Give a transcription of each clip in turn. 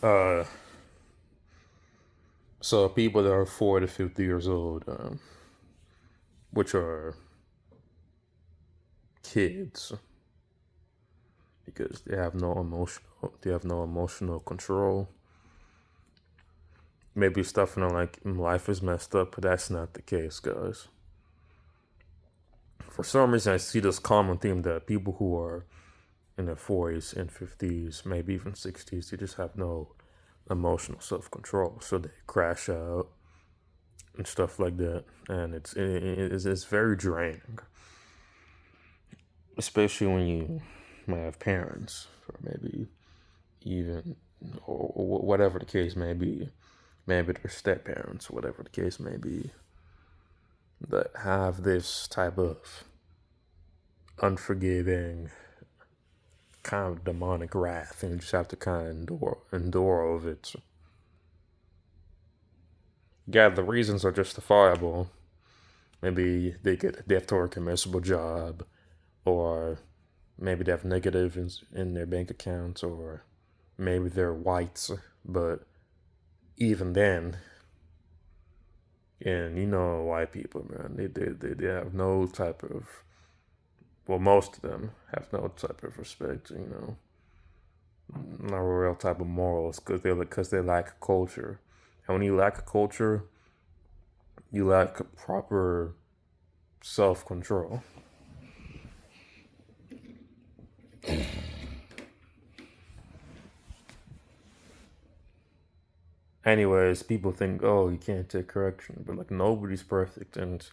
Uh, so people that are 40 to 50 years old, which are kids, because they have no emotional control. Maybe stuff in like life is messed up, but that's not the case, guys. For some reason, I see this common theme that people who are in their 40s and 50s, maybe even 60s, they just have no emotional self control. So they crash out and stuff like that. And it's very draining, especially when you might have parents, or maybe even, or whatever the case may be. Maybe their step parents, whatever the case may be, that have this type of unforgiving kind of demonic wrath, and you just have to kind of endure all of it. Yeah, the reasons are justifiable. Maybe they have to work a miserable job, or maybe they have negative in their bank accounts, or maybe they're whites. But even then, and you know, white people, man, they have no type of, well, most of them have no type of respect, no real type of morals, because they lack a culture. And when you lack a culture, you lack a proper self control. Anyways, people think, oh, you can't take correction, but like nobody's perfect, and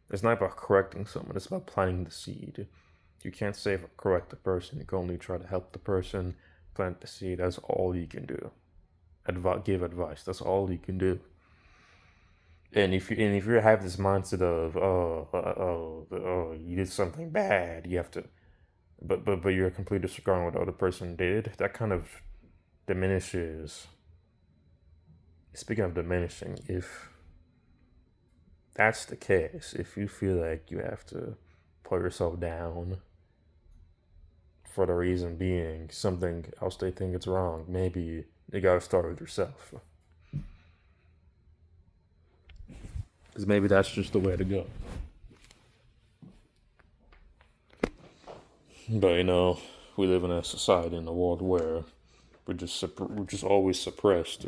it's not about correcting someone; it's about planting the seed. You can't save or correct the person. You can only try to help the person plant the seed. That's all you can do. Give advice. That's all you can do. And if you have this mindset of you did something bad, you have to, but you're completely disregarding what the other person did. That kind of diminishes. Speaking of diminishing, if that's the case, if you feel like you have to put yourself down for the reason being something else they think it's wrong, maybe you gotta start with yourself. Because maybe that's just the way to go. But we live in a society in a world where we're just always suppressed.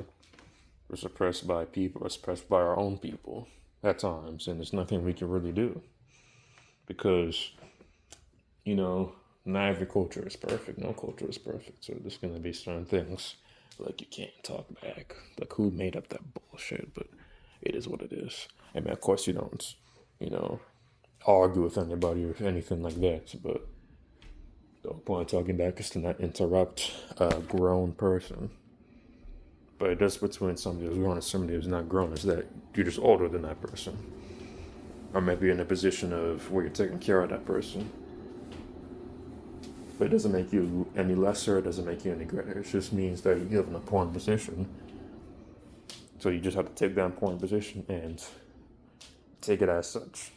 We're suppressed by people. We're suppressed by our own people at times, and there's nothing we can really do because you know not every culture is perfect. No culture is perfect. So there's gonna be certain things like you can't talk back. Like who made up that bullshit? But it is what it is. I mean, of course you don't, you know, argue with anybody or anything like that. But the whole point of talking back is to not interrupt a grown person. But the difference between somebody who's grown and somebody who's not grown is that you're just older than that person. Or maybe in a position of where you're taking care of that person. But it doesn't make you any lesser, it doesn't make you any greater. It just means that you have an important position. So you just have to take that important position and take it as such.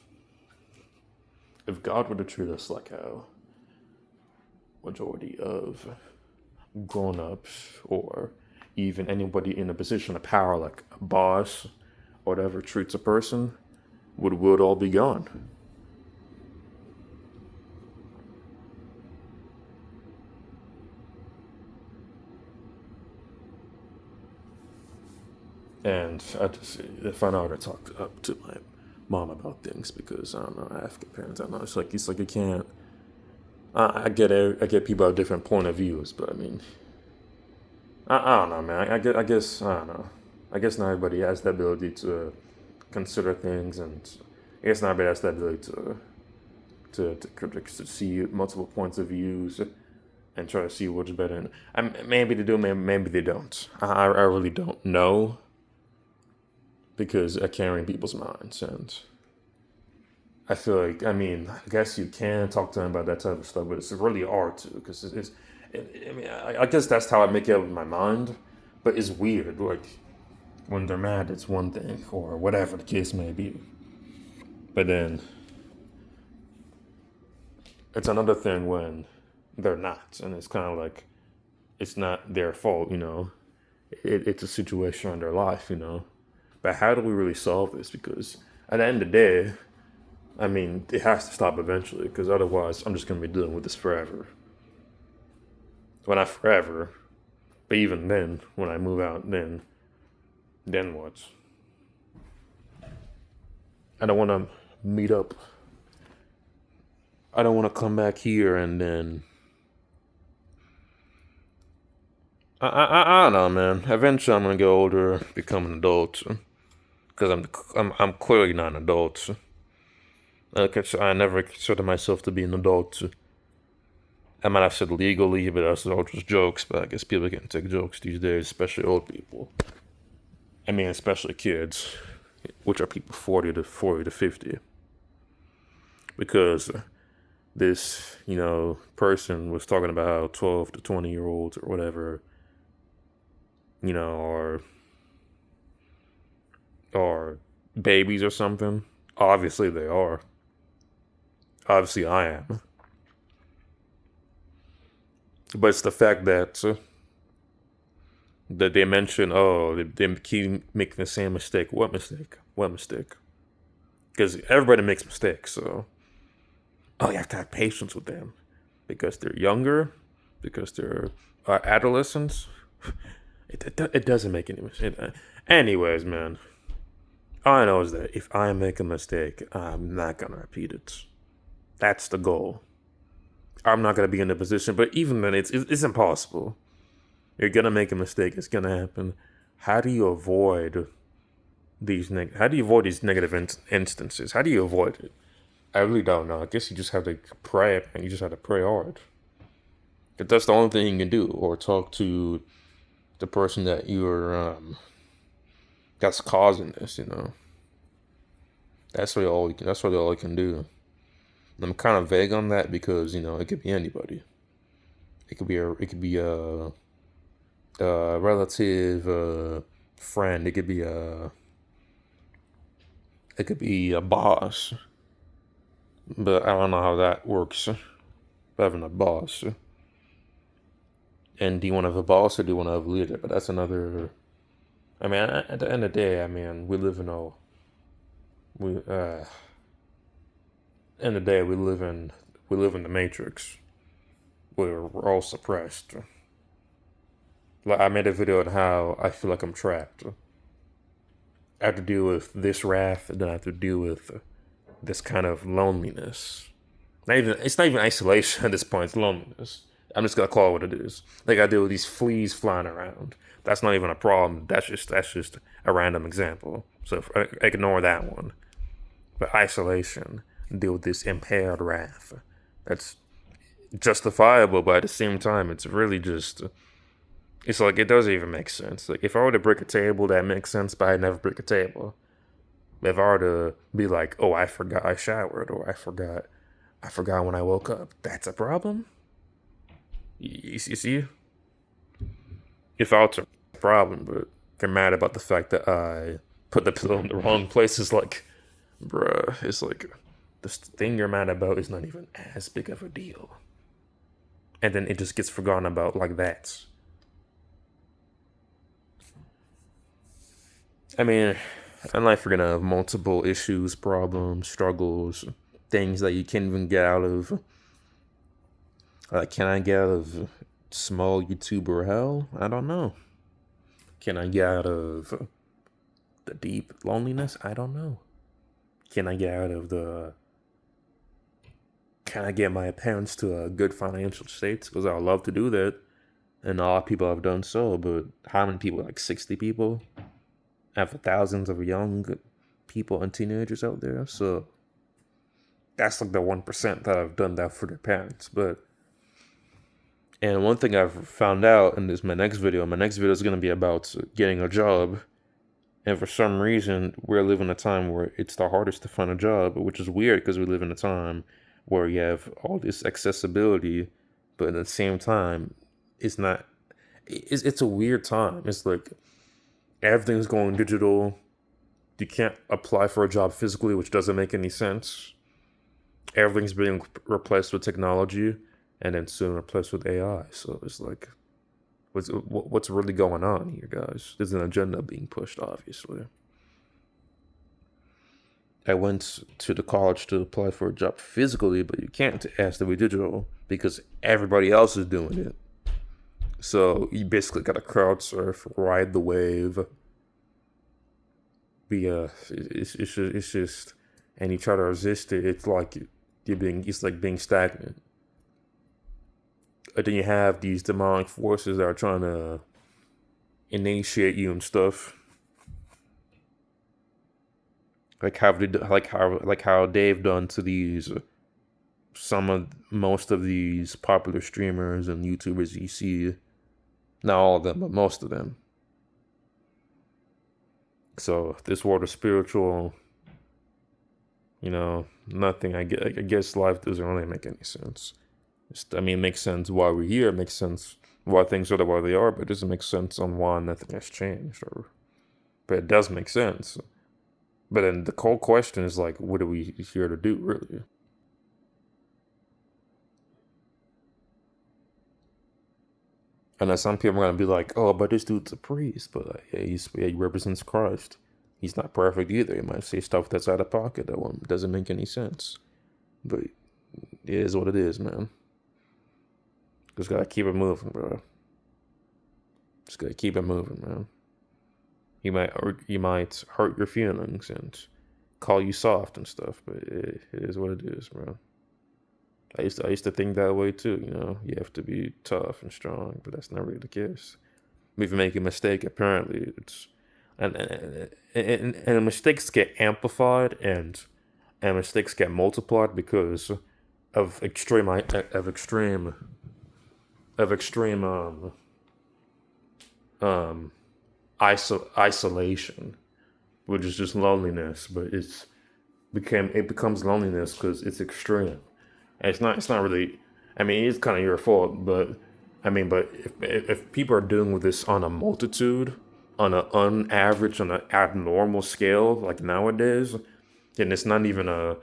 If God were to treat us like how majority of grown ups or even anybody in a position of power like a boss or whatever treats a person, would all be gone. And I find out I talked up to my mom about things because I don't know, African parents. I don't know. It's like you can't. I get it. I get people have different point of views, but I mean, I don't know, man. I guess I don't know. I guess not everybody has the ability to consider things, and I guess not everybody has the ability to see multiple points of views and try to see what's better. And maybe they do, maybe they don't. I really don't know because I can't read people's minds, and I feel like, I mean, I guess you can talk to them about that type of stuff, but it's really hard to because I mean, I guess that's how I make it up in my mind, but it's weird. Like when they're mad, it's one thing, or whatever the case may be, but then it's another thing when they're not, and it's kind of like it's not their fault. it's a situation in their life, you know. But how do we really solve this? Because at the end of the day, I mean, it has to stop eventually. Because otherwise, I'm just gonna be dealing with this forever. Well, not forever, but even then, when I move out, then what? I don't want to meet up. I don't want to come back here and then. I don't know, man. Eventually, I'm gonna get older, become an adult, because I'm clearly not an adult. I never consider myself to be an adult. I might have said legally, but that's all just jokes. But I guess people can take jokes these days, especially old people. I mean, especially kids, which are people 40 to 50, because this, person was talking about how 12 to 20-year-olds or whatever, are babies or something. Obviously they are. Obviously I am. But it's the fact that they mention, they keep making the same mistake. What mistake? What mistake? Because everybody makes mistakes, so you have to have patience with them because they're younger, because they're adolescents. It doesn't make any sense. Anyways, man, all I know is that if I make a mistake, I'm not gonna repeat it. That's the goal. I'm not gonna be in the position, but even then, it's impossible. You're gonna make a mistake. It's gonna happen. How do you avoid How do you avoid these negative instances? How do you avoid it? I really don't know. I guess you just have to pray, and you just have to pray hard. If that's the only thing you can do, or talk to the person that you're that's causing this. That's really all. That's really all I can do. And I'm kind of vague on that because it could be anybody. It could be a relative, friend. It could be a boss. But I don't know how that works. Having a boss. And do you want to have a boss or do you want to have a leader? But that's another. I mean, at the end of the day, I mean, we live in a. End of the day, we live in the matrix. We're all suppressed. Like I made a video on how I feel like I'm trapped. I have to deal with this wrath, and then I have to deal with this kind of loneliness. It's not even isolation at this point. It's loneliness. I'm just gonna call it what it is. Like I deal with these fleas flying around. That's not even a problem. That's just a random example. So ignore that one. But isolation, deal with this impaired wrath. That's justifiable, but at the same time, it's really just. It's like it doesn't even make sense. Like if I were to break a table, that makes sense, but I never break a table. If I were to be like, oh, I forgot I showered, or I forgot when I woke up, that's a problem. You see? If I were to a problem, but they're mad about the fact that I put the pillow in the wrong place, it's like, bruh, it's like the thing you're mad about is not even as big of a deal. And then it just gets forgotten about like that. I mean, in life, we're gonna have multiple issues, problems, struggles, things that you can't even get out of. Can I get out of small YouTuber hell? I don't know. Can I get out of the deep loneliness? I don't know. Can I get out of Can I get my parents to a good financial state? Because I would love to do that. And a lot of people have done so, but how many people? Like 60 people? Out of thousands of young people and teenagers out there. So that's like the 1% that have done that for their parents. And one thing I've found out, and this is my next video is going to be about getting a job. And for some reason, we're living a time where it's the hardest to find a job, which is weird because we live in a time where you have all this accessibility, but at the same time, it's not. It's a weird time. It's like everything's going digital. You can't apply for a job physically, which doesn't make any sense. Everything's being replaced with technology, and then soon replaced with AI. So it's like, What's really going on here, guys? There's an agenda being pushed, obviously. I went to the college to apply for a job physically, but you can't ask to be digital because everybody else is doing it. So you basically got to crowd surf, ride the wave. But yeah, it's just, and you try to resist it. It's like being stagnant. And then you have these demonic forces that are trying to initiate you and stuff. Like how they've done to these most of these popular streamers and YouTubers you see. Not all of them, but most of them. So this world is spiritual. Nothing. I guess life doesn't really make any sense. It makes sense why we're here. It makes sense why things are the way they are, but it doesn't make sense on why nothing has changed. But it does make sense. But then the whole question is like, what are we here to do, really? And then some people are gonna be like, "Oh, but this dude's a priest, but he represents Christ. He's not perfect either. He might say stuff that's out of pocket that doesn't make any sense. But it is what it is, man. Just gotta keep it moving, bro. Just gotta keep it moving, man. You might hurt your feelings and call you soft and stuff, but it is what it is, bro. I used to think that way too. You have to be tough and strong, but that's not really the case. If you make a mistake, apparently it's and mistakes get amplified and mistakes get multiplied because of extreme um isolation, which is just loneliness. But it becomes loneliness because it's extreme. And it's not really. I mean, it's kind of your fault, but if people are dealing with this on a multitude, on an average, on an abnormal scale, like nowadays, then it's not even a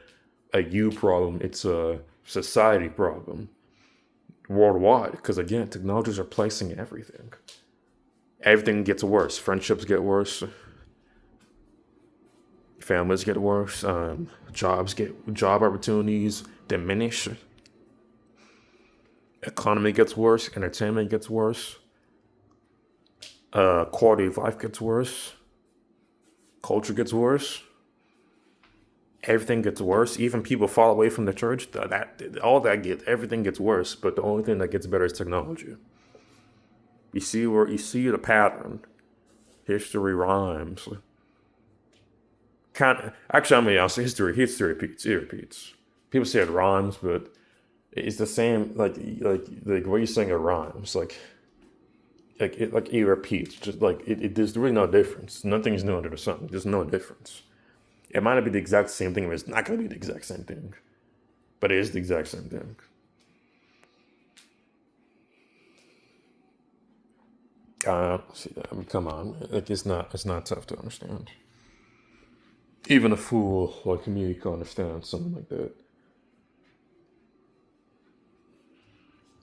you problem. It's a society problem worldwide. Because again, technologies are placing everything. Everything gets worse. Friendships get worse. Families get worse. Job opportunities diminish. Economy gets worse. Entertainment gets worse. Quality of life gets worse. Culture gets worse. Everything gets worse. Even people fall away from the church. Everything gets worse. But the only thing that gets better is technology. You see the pattern. History rhymes. Actually, I'll say history repeats. It repeats. People say it rhymes, but it's the same. Like what you're saying, it rhymes. It repeats. Just like it. There's really no difference. Nothing's new under the sun. There's no difference. It might not be the exact same thing, but it's not going to be the exact same thing. But it is the exact same thing. Come on. It's not tough to understand. Even a fool like me can understand something like that.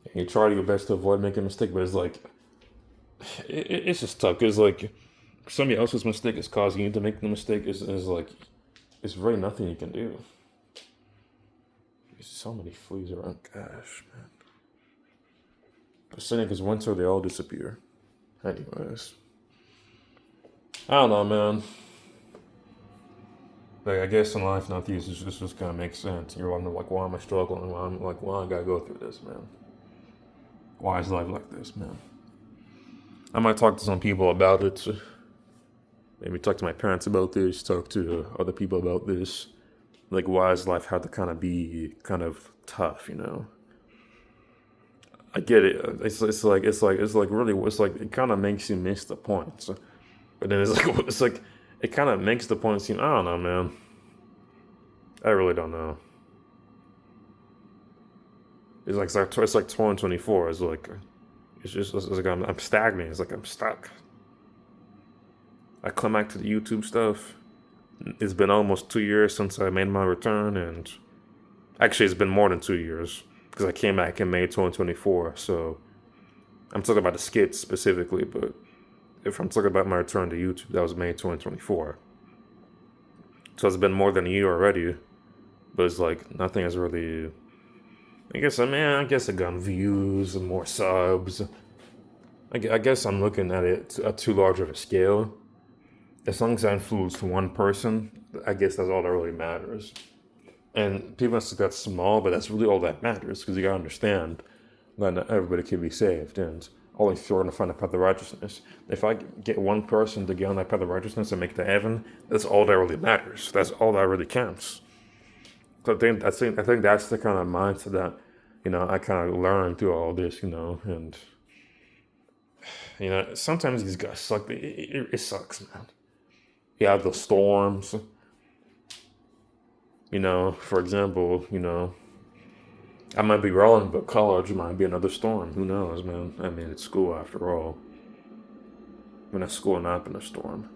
And you try your best to avoid making a mistake, but it's like it's just tough. Because like somebody else's mistake is causing you to make the mistake. Is like it's really nothing you can do. There's so many fleas around. Gosh, man. The cynic is winter, they all disappear. Anyways, I don't know, man. Like I guess in life, not these. This just kind of makes sense. You're wondering like, why am I struggling? Why I gotta go through this, man? Why is life like this, man? I might talk to some people about it. Maybe talk to my parents about this. Talk to other people about this. Like, why does life have to kind of be kind of tough? I get it. It's like it kind of makes you miss the point. But then it kind of makes the point seem. I don't know, man. I really don't know. It's like 2024. It's like I'm stagnant. It's like I'm stuck. I come back to the YouTube stuff. It's been almost 2 years since I made my return, and actually it's been more than 2 years because I came back in May 2024. So I'm talking about the skits specifically, but if I'm talking about my return to YouTube, that was May 2024. So it's been more than a year already, but it's like nothing has really. I guess I got views and more subs. I guess I'm looking at it at too large of a scale. As long as I influence one person, I guess that's all that really matters. And people think that's small, but that's really all that matters because you gotta understand that not everybody can be saved, and only if you're gonna find the path of righteousness. If I get one person to get on that path of righteousness and make it to heaven, that's all that really matters. That's all that really counts. So I think that's the kind of mindset that I kind of learned through all this, and sometimes these guys suck. It sucks, man. You have the storms. For example, I might be wrong, but college might be another storm. Who knows, man? I mean, it's school after all. When it's school, not been a storm.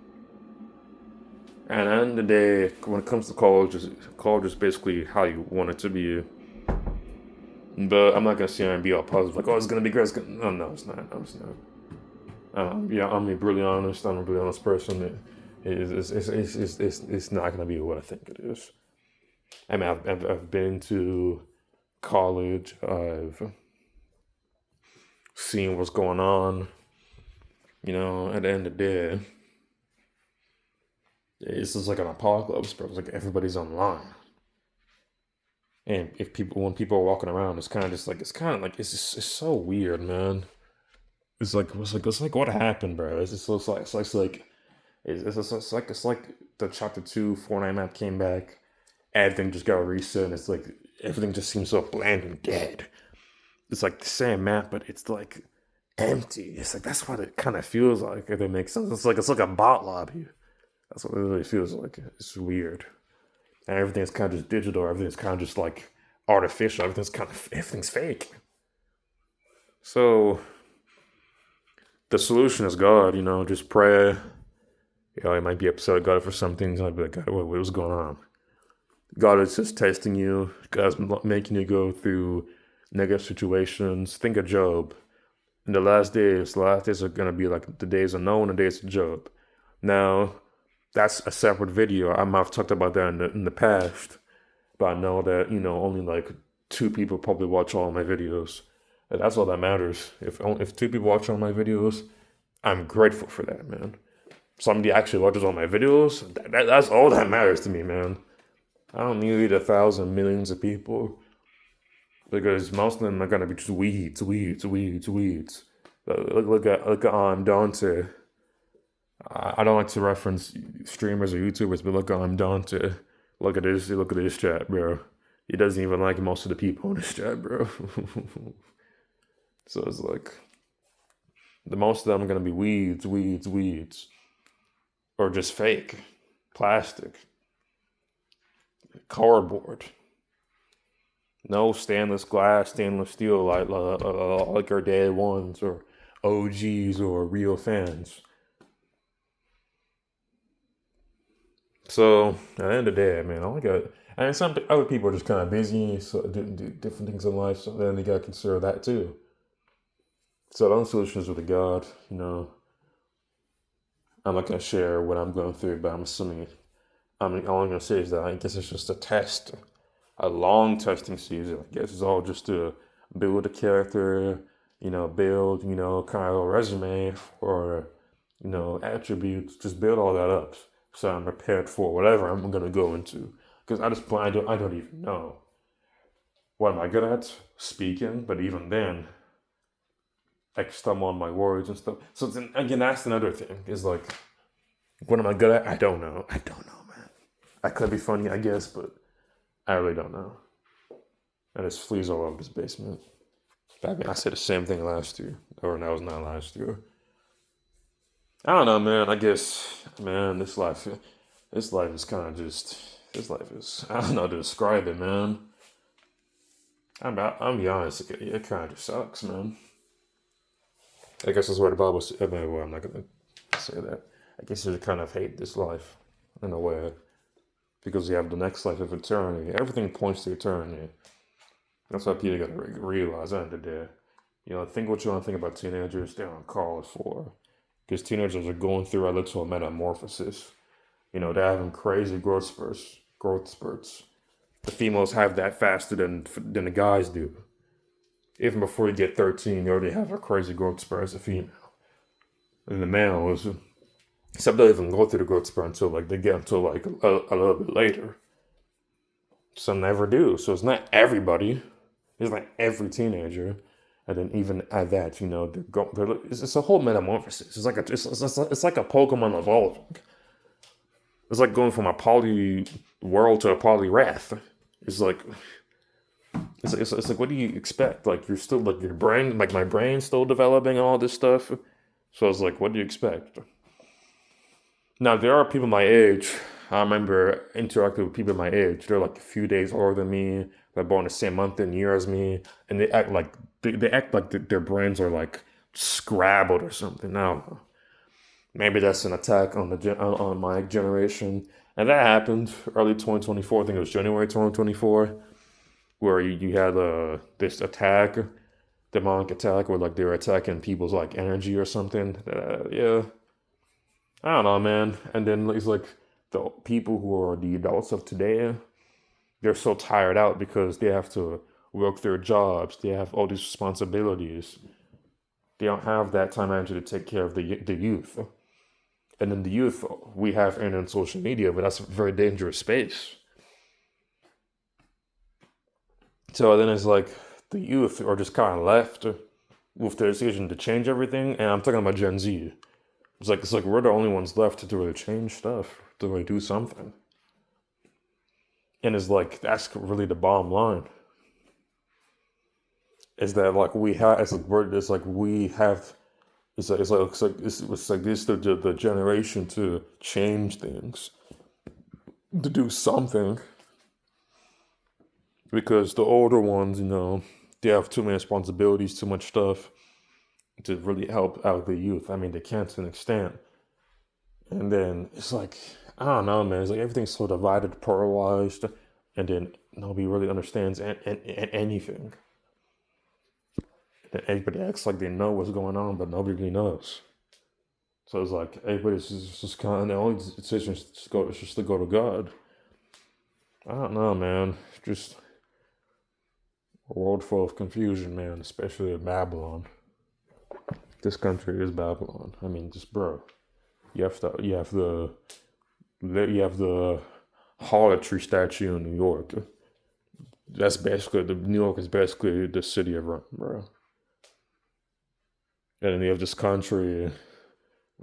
And at the end of the day, when it comes to college is basically how you want it to be. But I'm not gonna sit here and be all positive, like, oh, it's gonna be great. No, it's not. No, it's not. I'm a really honest. I'm a really honest person. It's not gonna be what I think it is. I mean, I've been to college. I've seen what's going on. At the end of the day, it's just like an apocalypse, bro. It's like everybody's online. And when people are walking around, it's kind of it's so weird, man. It's like what happened, bro. It's like the chapter 2 Fortnite map came back, everything just got reset, and it's like everything just seems so bland and dead. It's like the same map, but it's like empty. It's like that's what it kind of feels like, if it makes sense. It's like a bot lobby. That's what it really feels like. It's weird. And everything's kind of just digital. Everything's kind of just like artificial. Everything's fake. So the solution is God. Just pray. You might be upset at God for some things. I'd be like, God, what's going on? God is just testing you. God's making you go through negative situations. Think of Job. In the last days are going to be like the days of Noah and the days of Job. Now, that's a separate video. I might have talked about that in the past, but I know that only like 2 people probably watch all my videos, and that's all that matters. If 2 people watch all my videos, I'm grateful for that, man. Somebody actually watches all my videos. That's all that matters to me, man. I don't need 1,000 millions of people, because most of them are gonna be just weeds. Look at Dante. I don't like to reference streamers or YouTubers, but look at Dante. Look at this chat, bro. He doesn't even like most of the people in this chat, bro. So it's like the most of them are gonna be weeds, or just fake, plastic, cardboard. No stainless glass, stainless steel like our day ones or OGs or real fans. So at the end of the day, man, all I got. And some other people are just kind of busy, so do different things in life. So then they got to consider that too. So the only solution is with God. I'm not gonna share what I'm going through, but I'm assuming. All I'm gonna say is that I guess it's just a test, a long testing season. I guess it's all just to build a character, build, kind of a resume or, attributes. Just build all that up so I'm prepared for whatever I'm gonna go into. Because at this point, I don't even know. What am I good at? Speaking, but even then, I stumble on my words and stuff. So then, again, that's another thing. Is like, what am I good at? I don't know, man. I could be funny, I guess, but I really don't know. And there's fleas all over this basement. I said the same thing last year, or that was not last year. I don't know, man. I guess, man, this life is kind of just. This life is. I don't know how to describe it, man. I'm be honest. It kind of just sucks, man. I guess that's what the Bible says. Well, I'm not gonna say that. I guess you kind of hate this life in a way because you have the next life of eternity. Everything points to eternity. That's what people gotta realize at the end of the day. Think what you want to think about teenagers. They're on college for because teenagers are going through a little metamorphosis. They're having crazy growth spurts. Growth spurts. The females have that faster than the guys do. Even before you get 13, you already have a crazy growth spurt as a female. And the males, except they don't even go through the growth spurt until like they get until like a little bit later. Some never do. So it's not everybody. It's not every teenager. And then even at that, it's a whole metamorphosis. It's like a Pokemon evolving. It's like going from a poly world to a poly wrath. It's like it's like what do you expect? Like you're still like your brain, like my brain's still developing and all this stuff. So it's like, what do you expect? Now there are people my age. I remember interacting with people my age. They're like a few days older than me. They're born the same month and year as me, and they act like their brains are like scrabbled or something. I don't know. Maybe that's an attack on on my generation, and that happened early 2024. I think it was January 2024, where you had this attack, demonic attack, where like they were attacking people's like energy or something. Yeah, I don't know, man. And then it's like the people who are the adults of today, they're so tired out because they have to work their jobs. They have all these responsibilities. They don't have that time and energy to take care of the youth. And then the youth, we have internet and social media, but that's a very dangerous space. So then it's like the youth are just kind of left with their decision to change everything. And I'm talking about Gen Z. It's like we're the only ones left to really change stuff, to really do something. And it's like that's really the bottom line. Is that like we have? It's like we have. It's like this the generation to change things, to do something. Because the older ones, they have too many responsibilities, too much stuff to really help out the youth. I mean, they can to an extent. And then it's like, I don't know, man. It's like everything's so divided, polarized, and then nobody really understands anything. And everybody acts like they know what's going on, but nobody really knows. So it's like everybody's just kind of the only decision is just to go to God. I don't know, man. It's just a world full of confusion, man, especially in Babylon. This country is Babylon. I mean, just bro, you have the harlotry statue in New York. That's basically New York is basically the city of Rome, bro. And then you have this country,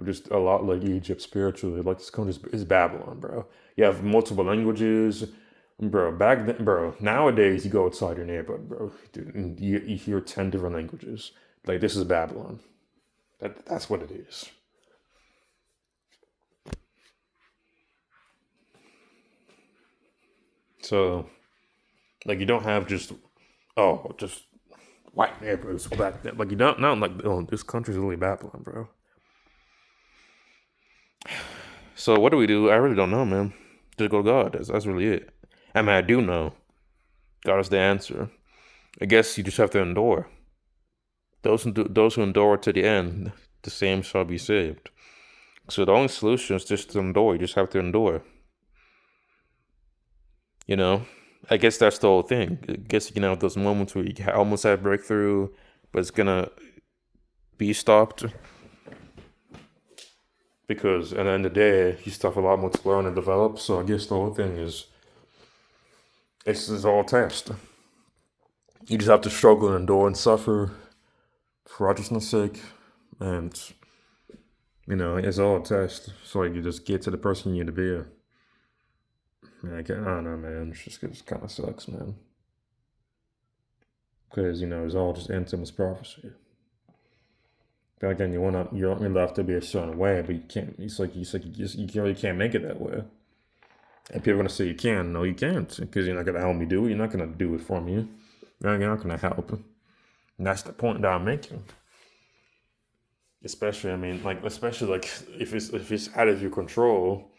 just a lot like Egypt spiritually. Like this country is Babylon, bro. You have multiple languages, bro. Back then, bro. Nowadays, you go outside your neighborhood, bro, dude, and you hear 10 different languages. Like this is Babylon. That's what it is. So, like, you don't have just white neighborhoods back then. Like, you don't not like oh, this country's really Babylon, bro. So what do we do? I really don't know, man. Just go to God. That's really it. I mean, I do know God is the answer. I guess you just have to endure. Those who endure to the end, the same shall be saved. So the only solution is just to endure. You just have to endure. You know, I guess that's the whole thing. I guess you can have those moments where you almost have breakthrough, but it's gonna be stopped because at the end of the day, you still have a lot more to learn and develop. So I guess the whole thing is it's all test. You just have to struggle and endure and suffer for righteousness' sake, and it's all a test. So you just get to the person you need to be. Man, I don't know, man. It just kind of sucks, man. Because it's all just intimate prophecy. Then again, you don't really have to be a certain way, but you can't. You really can't make it that way. And people are gonna say you can. No, you can't, because you're not gonna help me do it. You're not gonna do it for me. You're not gonna help. And that's the point that I'm making. Especially, I mean, especially if it's out of your control,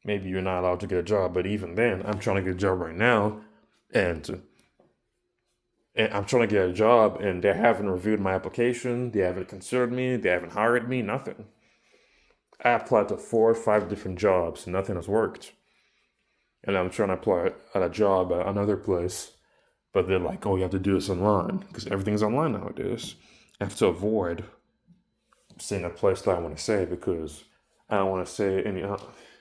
maybe you're not allowed to get a job. But even then, I'm trying to get a job right now, and and I'm trying to get a job, and they haven't reviewed my application, they haven't considered me, they haven't hired me, nothing. I applied to 4 or 5 different jobs, and nothing has worked. And I'm trying to apply at a job at another place, but they're like, "Oh, you have to do this online because everything's online nowadays." I have to avoid saying a place that I want to say because I don't want to say any.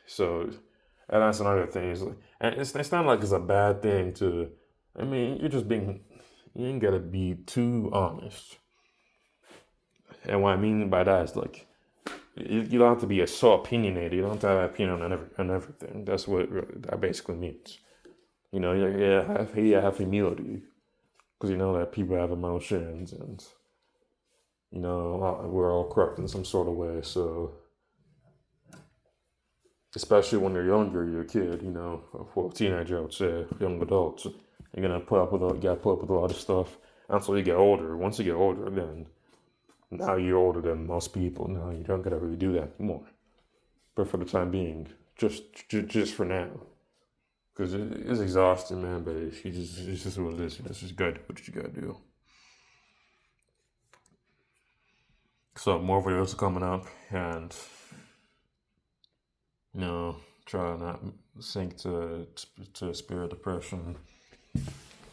So, and that's another thing. And it's not like it's a bad thing to. I mean, you're just being. You ain't gotta be too honest. And what I mean by that is like, you don't have to be so opinionated. You don't have to have an opinion on everything. That's what that basically means. You know, have humility because you know that people have emotions and you know we're all corrupt in some sort of way. So especially when you're younger, you're a kid. You know, well, teenager, I would say, young adults. You're gonna you gotta put up with a lot of stuff until you get older. Once you get older, then now you're older than most people. Now you don't gotta really do that anymore. But for the time being, just for now, because it's exhausting, man. But it's just what it is. It's just gotta do what you gotta do. So more videos are coming up, and you know, try not sink to spirit depression.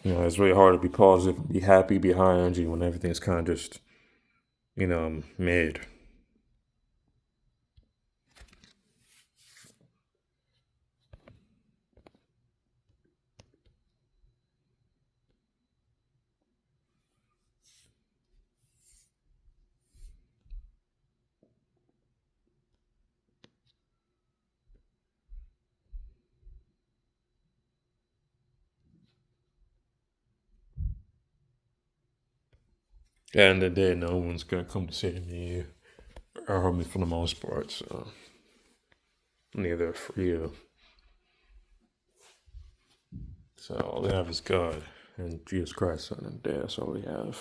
You know, it's really hard to be positive, be happy, be high energy when everything's kind of just, made. And the day, no one's gonna come to see me or hurt me for the most part. So neither for you. So all we have is God and Jesus Christ on the day. That's all we have.